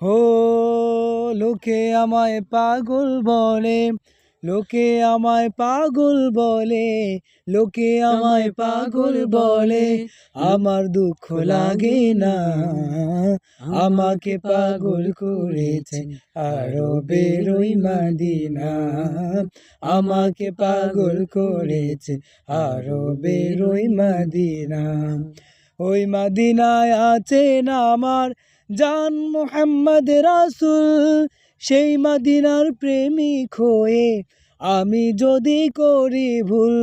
ও লোকে আমায় পাগল বলে, লোকে আমায় পাগল বলে, লোকে আমায় পাগল বলে, আমার দুঃখ লাগে না। আমাকে পাগল করেছে আরবের ওই মদিনা, আমাকে পাগল করেছে আরবের ওই মদিনা। ওই মদিনায় আছেন আমার জান মুহাম্মদ রাসূল, সেই মদিনার প্রেমিক হয়ে আমি যদি করি ভুল,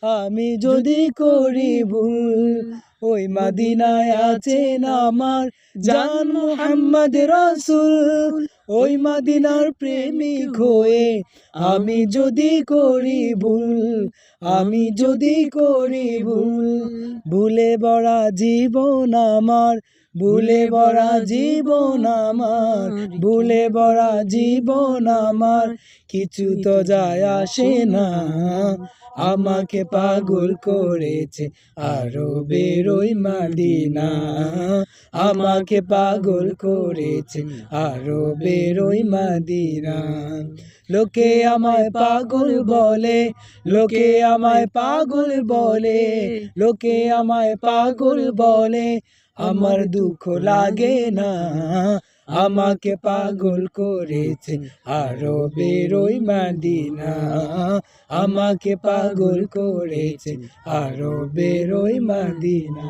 আমি যদি করি ভুল। ওই মদিনায় আছেন আমার জান মুহাম্মদ রাসূল, ওই মদিনার প্রেমিক হয়ে আমি যদি করি ভুল, আমি যদি করি ভুল। ভুলে ভরা জীবন আমার, ভুলে ভরা জীবন আমার, ভুলে ভরা জীবন আমার, কিছু তো যায় আসে না। আমাকে পাগল করেছে আরবের ওই মদিনা, আমাকে পাগল করেছে আরবের ওই মদিনা। লোকে আমায় পাগল বলে, লোকে আমায় পাগল বলে, লোকে আমায় পাগল বলে, আমার দুঃখ লাগে না। আমাকে পাগল করেছে আরবের ওই মদিনা, আমাকে পাগল করেছে আরবের ওই মদিনা।